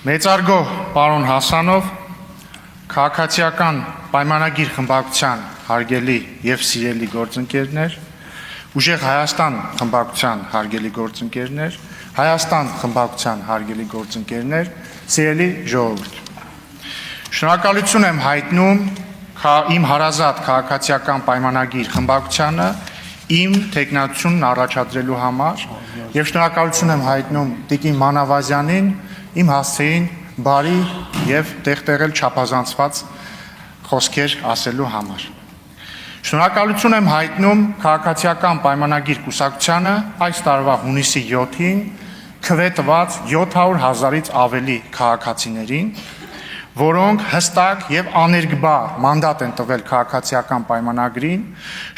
Մեծարգո պարոն Հասանով, քաղաքացիական պայմանագիր խմբակցության հարգելի եւ սիրելի գործընկերներ, Ուժեղ Հայաստան խմբակցության հարգելի գործընկերներ, Հայաստան խմբակցության հարգելի գործընկերներ, սիրելի ժողովուրդ։ Շնորհակալություն եմ հայտնում իմ հարազատ քաղաքացիական պայմանագիր խմբակցությանը իմ թեկնածությունն առաջադրելու համար եւ շնորհակալություն եմ հայտնում Տիկին Մանավազյանին իմ հասցեին բարի եւ տեղտեղել չափազանցված խոսքեր ասելու համար։ Շնորհակալություն եմ հայտնում քաղաքացիական պայմանագիր կուսակցությանը այս տարվա հունիսի 7-ին քվետված 700,000-ից ավելի քաղաքացիներին, որոնք հստակ եւ աներկբա մանդատ են տվել քաղաքացիական պայմանագրին,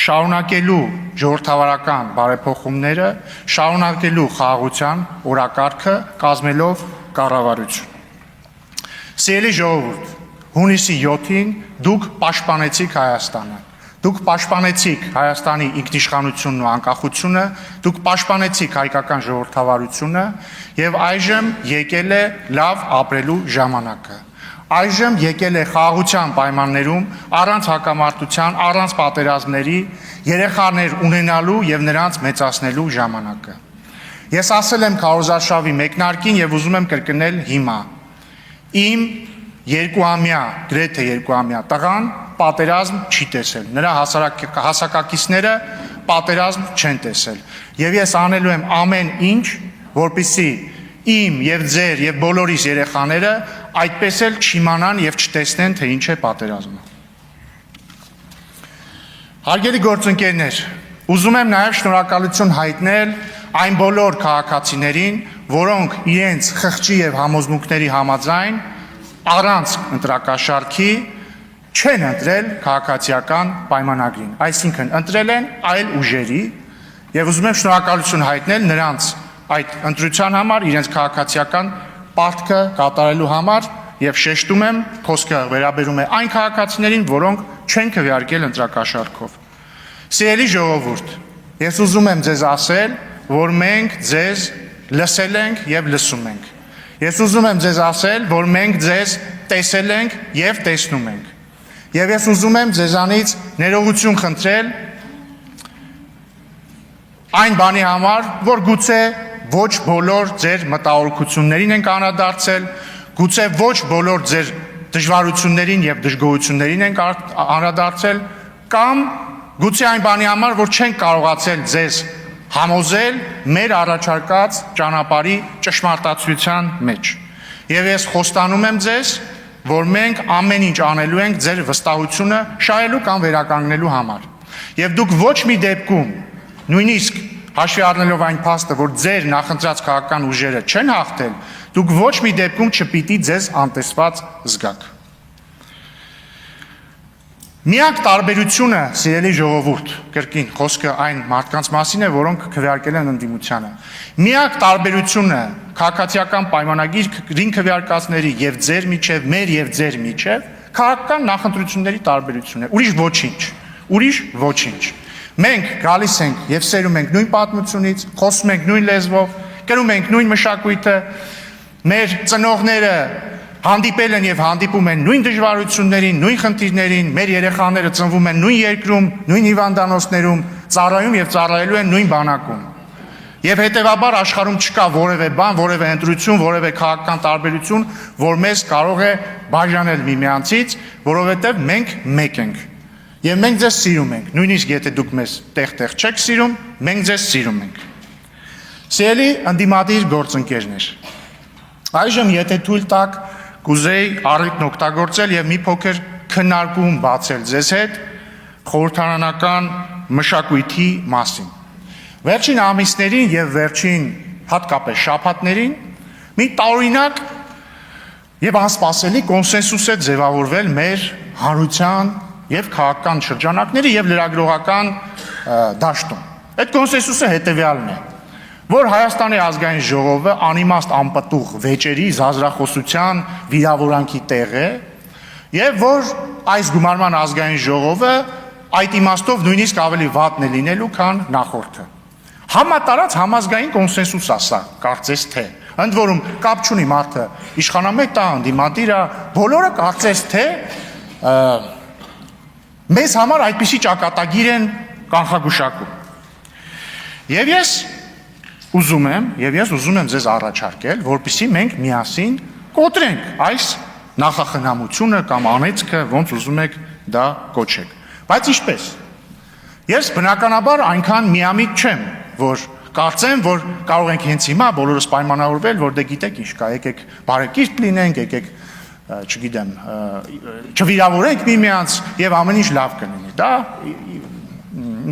շարունակելու ժողովրդավարական բարեփոխումները, շարունակելու խաղաղության օրակարգը, կազմելով կառավարություն։ Սիրելի ժողովուրդ, հունիսի 7-ին դուք պաշտպանեցիք Հայաստանը։ Դուք պաշտպանեցիք Հայաստանի ինքնիշխանությունն ու անկախությունը, դուք պաշտպանեցիք հայկական ժողովրդավարությունը եւ այժմ եկել է լավ ապրելու ժամանակը։ Այժմ եկել է խաղաղության պայմաններում առանց հակամարտության, առանց պատերազմների երեխաներ ունենալու եւ նրանց մեծացնելու ժամանակը։ Ես ասել եմ քարոզարշավի մեկնարկին եւ ուզում եմ կրկնել հիմա։ Իմ երկուամյա, գրեթե երկուամյա տղան պատերազմ չի տեսել։ Նրա հասակակիցները պատերազմ չեն տեսել։ Եվ ես անելու եմ ամեն ինչ, որպեսզի իմ եւ ձեր եւ բոլորիս երեխաները այդպես էլ չիմանան եւ չտեսնեն, թե ինչ է պատերազմը։ Հարգելի գործընկերներ, ուզում եմ նաեւ շնորհակալություն հայտնել այն բոլոր քաղաքացիներին, որոնք իրենց խղճի եւ համոզմունքների համաձայն առանց ընտրակաշառքի չեն ընտրել քաղաքացիական պայմանագրին, այսինքն ընտրել են այլ ուժերի եւ ուզում եմ շնորհակալություն հայտնել նրանց այդ ընտրության համար, իրենց քաղաքացիական պարտքը կատարելու համար եւ շեշտում եմ, խոսքը վերաբերում է այն քաղաքացիներին, որոնք չեն քվեարկել ընտրակաշառքով։ Սիրելի ժողովուրդ, ես ուզում եմ ձեզ ասել, որ մենք ձեզ լսել ենք եւ լսում ենք։ Ես ուզում եմ ձեզ ասել, որ մենք ձեզ տեսել ենք եւ տեսնում ենք։ Եվ ես ուզում եմ ձեզանից ներողություն խնդրել այն բանի համար, որ գուցե ոչ բոլոր ձեր մտահոգություններին ենք անդրադարձել, գուցե ոչ բոլոր ձեր դժվարություններին եւ դժգոհություններին ենք անդրադարձել, կամ գուցե այն բանի համար, որ չենք կարողացել ձեզ համոզել մեր առաջարկած ճանապարհի ճշմարտացիության մեջ։ Եվ ես խոստանում եմ ձեզ, որ մենք ամեն ինչ անելու ենք ձեր վստահությունը շահելու կամ վերականգնելու համար։ Եվ դուք ոչ մի դեպքում, նույնիսկ հաշվի առնելով այն փաստը, որ ձեր նախընտրած քաղաքական ուժերը չեն հաղթել, դուք ոչ մի դեպքում չպիտի ձեզ անտեսված զգաք։ Միակ տարբերությունը, սիրելի ժողովուրդ, կրկին խոսքը այն մարդկանց մասին է, որոնք քվեարկել են ընդդիմությանը։ Միակ տարբերությունը քաղաքացիական պայմանագրին քվեարկածների եւ ձեր միջև, մեր եւ ձեր միջև քաղաքական նախընտրությունների տարբերությունն է։ Ուրիշ ոչինչ։ Մենք գալիս ենք եւ սերում ենք նույն պատմությունից, խոսում ենք նույն լեզվով, կրում ենք նույն մշակույթը, մեր ծնողները հանդիպել են եւ հանդիպում են նույն դժվարություններին, նույն խնդիրներին, մեր երեխաները ծնվում են նույն երկրում, նույն հիվանդանոցներում, ծառայում եւ ծառայելու են նույն բանակում։ Եվ հետեւաբար աշխարհում չկա որևէ բան, որևէ ընտրություն, որևէ քաղաքական տարբերություն, որ մեզ կարող է բաժանել միմյանցից, որովհետեւ մենք մեկ ենք։ Եվ մենք ձեզ սիրում ենք, նույնիսկ եթե դուք մեզ տեղ-տեղ չեք սիրում, մենք ձեզ սիրում ենք։ Սիրելի ընդդիմադիր գործընկերներ, այժմ եթե թույլ տաք, կուզեի առիթն օգտագործել եւ մի փոքր քննարկում բացել ձեզ հետ խորհրդարանական մշակույթի մասին։ Վերջին ամիսներին եւ վերջին հատկապես շաբաթներին մի տարօրինակ եւ անսպասելի կոնսենսուս է ձևավորվել մեր հանրության եւ քաղաքական շրջանակների եւ լրագրողական դաշտում։ Այդ կոնսենսուսը հետեւյալն է, որ Հայաստանի ազգային ժողովը անիմաստ անպտուղ վեճերի զազրախոսության վիրավորանքի տեղ է եւ որ այս գումարման ազգային ժողովը այդ իմաստով նույնիսկ ավելի վատն է լինելու, քան նախորդը։ Համատարած համազգային կոնսենսուս է սա, կարծես թե, Ընդ որում կապ չունի մարդը իշխանամետ տա ընդդիմադիր է, բոլորը կարծես թե մեզ համար այդպիսի ճակատագիր են կանխագուշակում։ Եվ ես ուզում եմ ձեզ առաջարկել, որպեսզի մենք միասին կոտրենք այս նախախնամությունը կամ անեծքը, ոնց ուզում եք դա կոչեք։ Բայց ինչպես։ Ես բնականաբար այնքան միամիտ չեմ, որ կարծեմ, որ կարող ենք հենց հիմա բոլորս պայմանավորվել, որ դե գիտեք ինչ կա, եկեք բարեկիրթ լինենք, եկեք, չգիտեմ, չվիրավորենք միմյանց եւ ամեն ինչ լավ կլինի։ Դա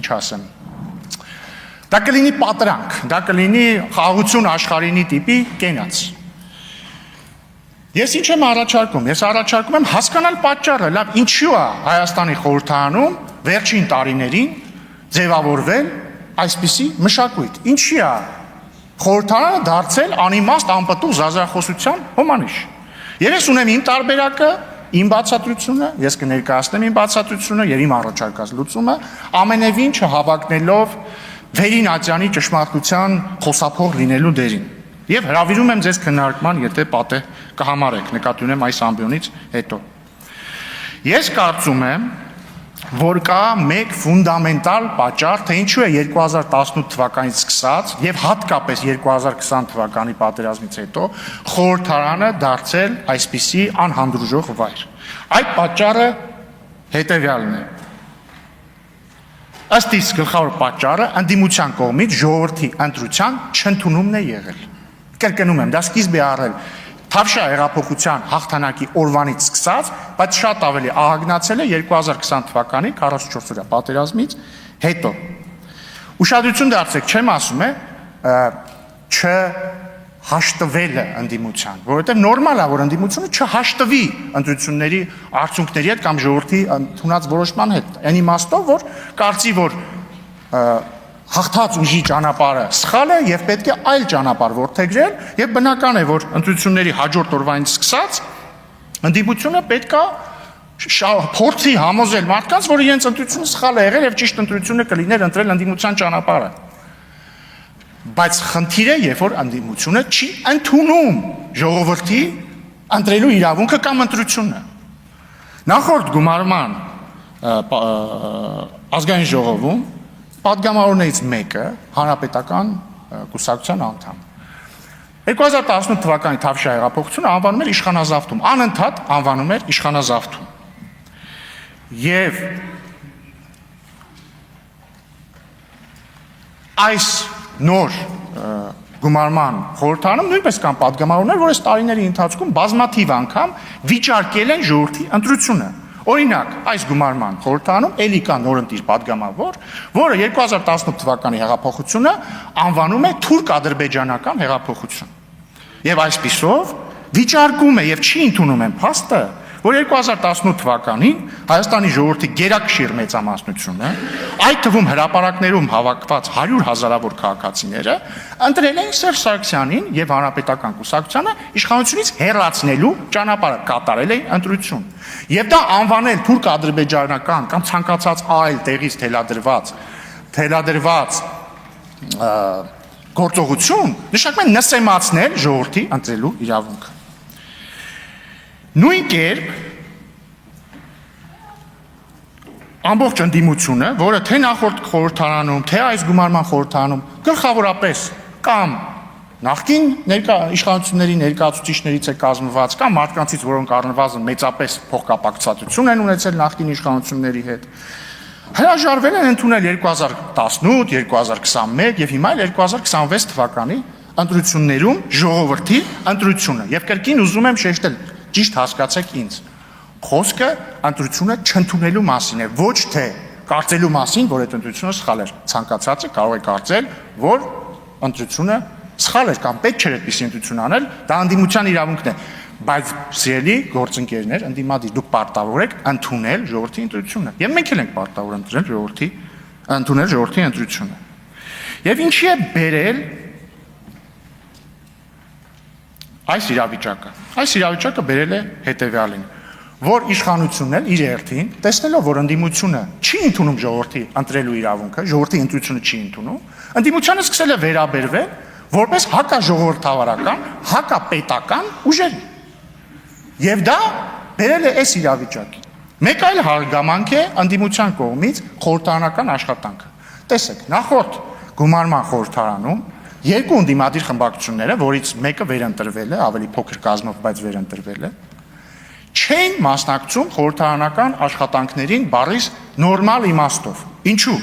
ինչ ասեմ։ Դա կլինի պատրանք, դա կլինի խաղաղություն աշխարհինի տիպի կենաց։ Ես ինչ եմ առաջարկում։ Ես առաջարկում եմ հասկանալ պատճառը, լավ, ինչու է Հայաստանի խորհրդարանում վերջին տարիներին ձևավորվել այսպիսի մշակույթ։ Ինչի է խորհրդարանը դարձել անիմաստ անպտուղ զազրախոսության հոմանիշ։ Եվ ես ունեմ իմ տարբերակը, իմ բացատրությունը, ես կներկայացնեմ իմ բացատրությունը եւ իմ առաջարկած լուծումը, ամենևին չհավակնելով Վերին Ատյանի ճշմարտության խոսափող լինելու դերին։ Եվ հրավիրում եմ ձեզ քննարկման, եթե պատեհ կհամարեք, նկատի ունեմ այս ամբիոնից հետո։ Ես կարծում եմ, որ կա մեկ ֆունդամենտալ պատճառ, թե ինչու է 2018 թվականից սկսած եւ հատկապես 2020 թվականի պատերազմից հետո խորհրդարանը դարձել այսպիսի անհանդուրժող վայր։ Այդ պատճառը հետեւյալն է։ Ըստ իս գլխավոր պատճառը ընդդիմության կողմից ժողովրդի ընտրության չընդունումն է եղել։ Կրկնում եմ, դա սկիզբ է առել Թավշյա հեղափոխության հաղթանակի օրվանից սկսած, բայց շատ ավելի ահագնացել է 2020 թվականի 44-օրյա պատերազմից հետո։ Ուշադրություն դարձեք, չեմ ասում է չհաշտվելը ընդդիմության, որովհետև նորմալ է, որ ընդդիմությունը չհաշտվի ընտրությունների արդյունքների հետ կամ ժողովրդի ընդունած որոշման հետ։ Այն իմաստով, որ կարծի, որ հաղթած ուժի ճանապարհը սխալ է եւ պետք է այլ ճանապարհ որդեգրել եւ բնական է, որ ընտրությունների հաջորդ օրվանից սկսած ընդդիմությունը պետք է փորձի համոզել մարդկանց, որ իրենց ընտրությունը սխալ է եղել եւ ճիշտ ընտրությունը կլիներ ընտրել ընդդիմության ճանապարհը։ Բայց խնդիրը, երբ որ ընդդիմությունը չի ընդունում ժողովրդի ընտրելու իրավունքը կամ ընտրությունը։ Նախորդ գումարման ազգային ժողովում պատգամավորներից մեկը հանրապետական կուսակցության անդամ։ 2018 թվականի Թավշյա հեղափոխությունը անվանում էր իշխանազավթում, անընդհատ անվանում էր իշխանազավթում։ Եվ այս նոր գումարման խորհրդարանում նույնպես կան պատգամավորներ, որ այս տարիների ընթացքում բազմաթիվ անգամ վիճարկել են ժողովրդի ընտրությունը։ Օրինակ, այս գումարման խորհրդարանում էլի կա նորընտիր պատգամավոր, որը 2018 թվականի հեղափոխությունը անվանում է թուրք-ադրբեջանական հեղափոխություն։ Եվ այսպիսով վիճարկում է եւ չի ընդունում են փաստը, որ 2018 թվականին Հայաստանի ժողովրդի գերակշիռ մեծամասնությունը, այդ թվում հրապարակներում հավաքված 100 հազարավոր քաղաքացիները ընտրել էին Սերժ Սարգսյանին եւ հանրապետական կուսակցությանը իշխանությունից հեռացնելու ճանապարհը, կատարել էին ընտրություն։ Եվ դա անվանել թուրք-ադրբեջանական կամ ցանկացած այլ տեղից թելադրված գործողություն, նշանակում է նսեմացնել ժողովրդի ընտրելու իրավունքը։ Նույն կերպ ամբողջ ընդդիմությունը, որը թե նախորդ խորհրդարանում, թե այս գումարման խորհրդարանում գլխավորապես կամ նախկին իշխանությունների ներկայացուցիչներից է կազմված, կամ մարդկանցից, որոնք առնվազն մեծապես փոխկապակցություն են ունեցել նախկին իշխանությունների հետ, հրաժարվել են ընդունել 2018, 2021 եւ հիմա 2026 թվականի ընտրություններում ժողովրդի ընտրությունը։ Եվ կրկին ուզում եմ շեշտել, ճիշտ հասկացեք ինձ, խոսքը ընտրությունը չընդունելու մասին է, ոչ թե կարծելու մասին, որ այդ ընտրությունը սխալ էր։ Ցանկացածը կարող է կարծել, որ ընտրությունը սխալ էր կամ պետք չէր այդպիսի ընտրություն անել, դա ընդդիմության իրավունքն է։ Բայց սիրելի գործընկերներ, ընդդիմադիր, դուք պարտավոր եք ընդունել ժողովրդի ընտրությունը։ Եվ մենք էլ ենք պարտավոր ընդունել ժողովրդի ընտրությունը։ Եվ ինչի է բերել այս իրավիճակը։ Այս իրավիճակը բերել է հետևյալին, որ իշխանությունն էլ իր հերթին, տեսնելով, որ ընդդիմությունը չի ընդունում ժողովրդի ընտրելու իրավունքը, ժողովրդի ընտրությունը չի ընդունում, ընդդիմությանը սկսել է վերաբերվել որպես հակաժողովրդավարական, հակապետական ուժերի։ Եվ դա բերել է այս իրավիճակին։ Մեկ այլ հարգամանք է ընդդիմության կողմից խորհրդարանական աշխատանքը։ Տեսեք, նախորդ գումարման խորհրդարանում երկու ընդդիմադիր խմբակցությունները, որից մեկը վերընտրվել է, ավելի փոքր կազմով, բայց վերընտրվել է, չեն մասնակցում խորհրդարանական աշխատանքներին բառից նորմալ իմաստով։ Ինչու՞։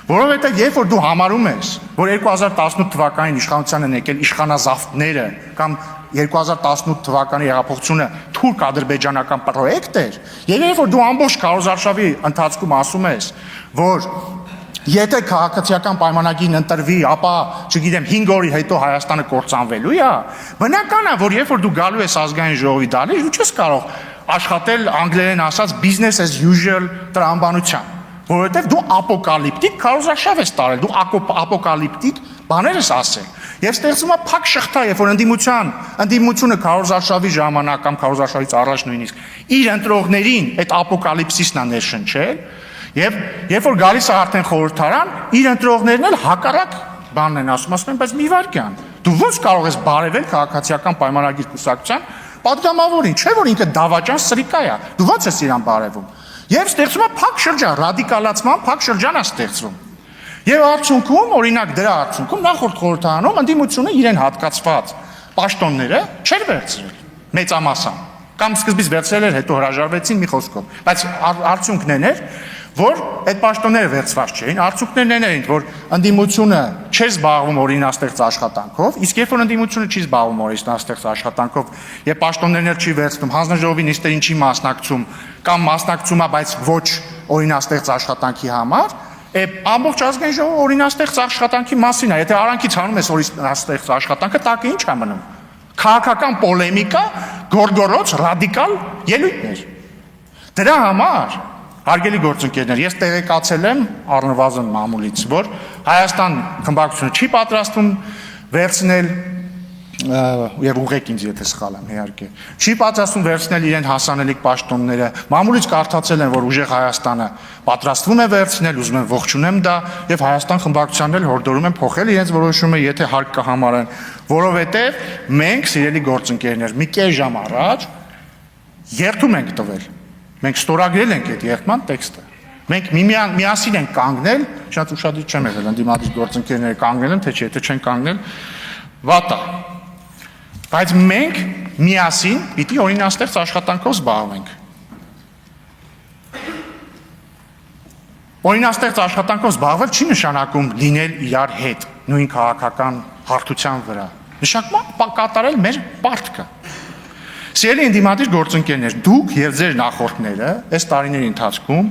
Որովհետև երբ որ դու համարում ես, որ 2018 թվականին իշխանության են եկել իշխանազավթները կամ 2018 թվականի հեղափոխությունը թուրք-ադրբեջանական պրոյեկտ էր, եւ երբ որ դու ամբողջ քարոզարշավի ընթացքում ասում ես, որ եթե քաղաքացիական պայմանագիրն ընտրվի, ապա, չգիտեմ, 5 օրի հետո Հայաստանը կործանվելու է, բնական է, որ երբ որ դու գալու ես ազգային ժողովի դալի, դու չես կարող աշխատել անգլերեն ասած business as usual տրամաբանությամբ, որովհետև դու ապոկալիպտիկ քարոզարշավ ես տարել, դու ապոկալիպտիկ բաներ ես ասել։ Եվ ստեղծում է փակ շղթա, երբ որ ընդդիմությունը քարոզարշավի ժամանակ կամ քարոզարշավից առաջ նույնիսկ իր ընտրողներին այդ ապոկալիպսիսն է ներշնչել, եւ երբ որ գալիս է արդեն խորհրդարան, իր ընտրողներն էլ հակառակ բանն են ասում են, բայց մի վարքյան, դու ո՞նց կարող ես բարևել քաղաքացիական պայմանագիր կուսակցության պատգամավորին, չէ՞ որ ինքը դավաճան սրիկա է, դու ո՞նց ես իրան բարևում։ Եվ ստեղծում է փակ շրջան, ռադիկալացման փակ շրջան է ստեղծվում։ Եվ արդյունքում, օրինակ դրա արդյունքում նախորդ խորհրդարանում ընդդիմությունը իրեն հատկացված պաշտոնները չէր վերցրել մեծամասամբ, կամ սկզբից վերցրել էր, հետո հրաժարվեցին մի խոսքով, բայց արդյունքն էր, որ այդ պաշտոնները վերցված չէին, արդյունքներն էին, որ ընդդիմությունը չէր զբաղվում օրինաստեղծ աշխատանքով, իսկ երբ որ ընդդիմությունը չի զբաղվում օրինաստեղծ աշխատանքով եւ պաշտոններն չի վերցնում, հանձնաժողովի նիստերին չի մասնակցում կամ մասնակցում է, բայց ոչ օրինաստեղծ աշխատանքի համար, ամբողջ ազգային ժողովը օրինաստեղծ աշխատանքի մասին է, եթե արանքից հանում ես օրինաստեղծ աշխատանքը, տակը ինչ է մնում։ Քաղաքական պոլեմիկա, գորգորոց, ռադիկալ ելույթներ։ Դրա համար հարգելի գործընկերներ, ես տեղեկացել եմ առնվազն մամուլից, որ Հայաստան խմբակցությունը չի պատրաստվում վերցնել եւ ուղղեք ինձ եթե սխալ եմ իհարկե չի պատրաստվում վերցնել իրեն հասանելիք պաշտոնները մամուլից կարդացել են որ ուժեղ Հայաստանը պատրաստվում է վերցնել ուզում եմ ողջունեմ դա եւ Հայաստան խմբակցությանն էլ հորդորում են փոխել իրենց որոշումը եթե հարկ կհամարեն որովհետեւ մենք սիրելի գործընկերներ մի կես ժամ առաջ երթում ենք տվել մենք ստորագրել ենք այդ երթման տեքստը մենք միասին ենք կանգնել շատ ուշադիր չեմ եղել ընդդիմադիր գործընկերները կանգնել են թե չէ եթե չեն կանգնել վատա բայց մենք միասին պիտի օրինաստեղծ աշխատանքով զբաղվենք։ Օրինաստեղծ աշխատանքով զբաղվել չի նշանակում լինել իրար հետ նույն քաղաքական հարթության վրա։ Նշանակում կատարել մեր պարտքը։ Սիրելի ընդդիմադիր գործընկերներ, դուք եւ ձեր նախորդները այս տարիների ընթացքում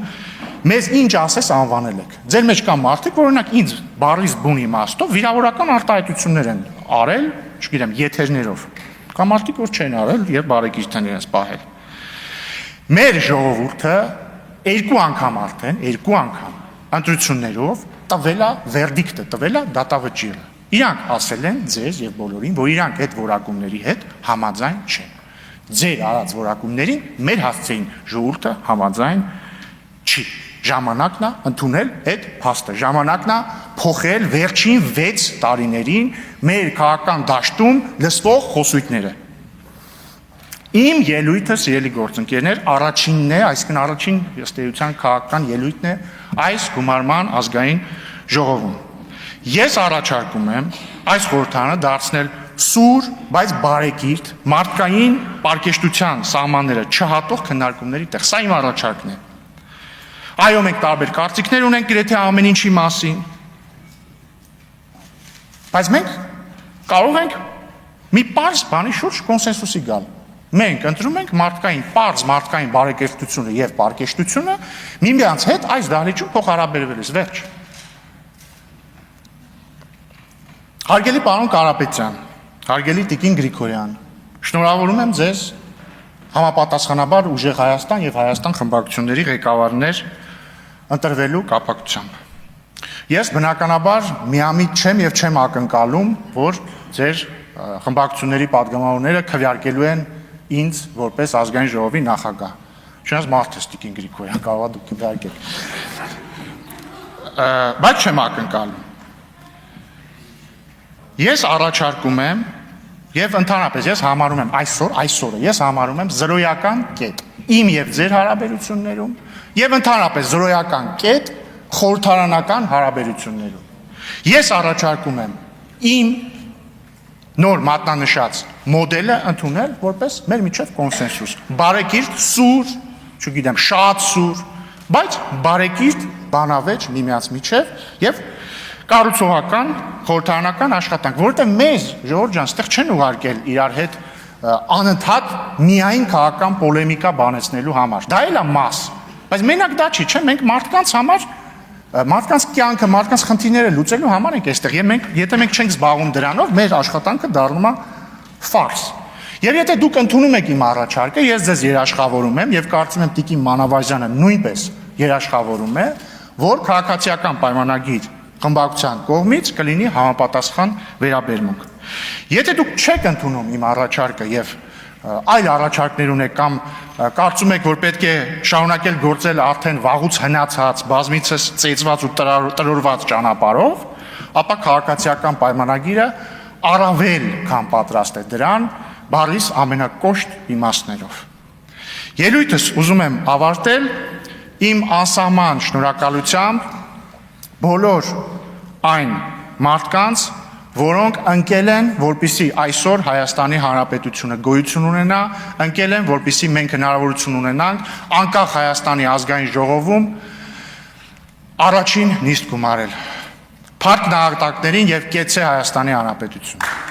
մեզ ինչ ասես անվանել եք։ Ձեր մեջ կան մարդիկ, որ օրինակ ինձ բարից բուն իմաստով վիրավորական արտահայտություններ են արել, չգիտեմ, եթերներով։ Կամ մարդիկ որ չեն արել եւ բարեկիրթ են իրենց պահել։ Մեր ժողովուրդը երկու անգամ ընտրություններով տվել է վերդիկտը, տվել է դատավճիռը։ Իրանք ասել են ձեզ եւ բոլորին, որ իրանք այդ որակումների հետ համաձայն չեն։ Ձեր արած որակումներին մեր հասցեին ժողովուրդը համաձայն չի։ Ժամանակն է ընդունել այդ փաստը, ժամանակն է փոխել վերջին 6 տարիներին մեր քաղաքական դաշտում լսվող խոսույթները։ Իմ ելույթը, սիրելի գործընկերներ, առաջինն է, այսինքն առաջին ըստ էության քաղաքական ելույթն է այս գումարման ազգային ժողովում։ Ես առաջարկում եմ այս խորհրդարանը դարձնել սուր, բայց բարեկիրթ, մարդկային պարկեշտության սահմանները չհատող քննարկումների տեղ։ Սա իմ առաջարկն է։ Այո, մենք տարբեր կարծիքներ ունենք գրեթե ամեն ինչի մասին, բայց մենք կարող ենք մի պարզ բանի շուրջ կոնսենսուսի գալ։ Մենք ընտրում ենք պարզ մարդկային բարեկեցությունը եւ պարկեշտությունը միմյանց հետ այս դահլիճում փոխհարաբերվելիս վերջ։ Հարգելի պարոն Կարապետյան, հարգելի Տիկին Գրիգորյան, շնորհավորում եմ ձեզ համապատասխանաբար ուժեղ Հայաստան եւ Հայաստան խմբակցությունների ղեկավարներ ընտրվելու կապակցությամբ։ Ես բնականաբար միամիտ չեմ եւ չեմ ակնկալում, որ ձեր խմբակցությունների падգամավորները քվեարկելու են ինձ որպես ազգային ժողովի նախագահ։ Չնայած մարդ է Տիկին Գրիգորյան, կարող է դուք քվեարկեք։ Բայց չեմ ակնկալում։ Ես առաջարկում եմ եւ ընդհանրապես ես համարում եմ այսօրը ես համարում եմ զրոյական կետ իմ եւ ձեր հարաբերություններում եւ ընդհանրապես զրոյական կետ խորհրդարանական հարաբերություններում։ Ես առաջարկում եմ իմ նոր մատնանշած մոդելը ընդունել որպես մեր միջև կոնսենսուս։ Բարեկիրթ, սուր, չգիտեմ, շատ սուր, բայց բարեկիրթ բանավեճ միմյանց միջև եւ կառուցողական խորհրդարանական աշխատանք, որովհետեւ մեզ Ժողովուրդ ջան, այստեղ չեն ուղարկել իրար հետ անընդհատ միայն քաղաքական պոլեմիկա բանեցնելու համար։ Դա էլ է մաս, բայց մենակ դա չի, չէ՞, մենք մարդկանց համար մարդկանց կյանքը, մարդկանց խնդիրները լուծելու համար ենք այստեղ, եւ մենք, եթե մենք չենք զբաղվում դրանով, մեր աշխատանքը դառնում է ֆարս։ Եվ եթե դուք ընդունում եք իմ առաջարկը, ես ձեզ երաշխավորում եմ եւ կարծում եմ Տիկին Մանավազյանը նույնպես երաշխավորում է, որ քաղաքացիական պայմանագիր խմբակցության կողմից կլինի համապատասխան վերաբերմունք։ Եթե դուք չեք ընդունում իմ առաջարկը եւ այլ առաջարկներ ունեք կամ կարծում եք, որ պետք է շարունակել գործել արդեն վաղուց հնացած, բազմիցս ծեծված ու տրորված ճանապարհով, ապա քաղաքացիական պայմանագիրը առավել քան պատրաստ է դրան բառիս ամենակոշտ իմաստներով։ Ելույթս ուզում եմ ավարտել իմ անսահման շնորհակալությամբ բոլոր այն մարդկանց, որոնք ընկել են, որպեսզի այսօր Հայաստանի Հանրապետությունը գոյություն ունենա, ընկել են, որպեսզի մենք հնարավորություն ունենանք անկախ Հայաստանի ազգային ժողովում առաջին նիստ գումարել։ Փառք նահատակներին եւ կեցե Հայաստանի Հանրապետություն։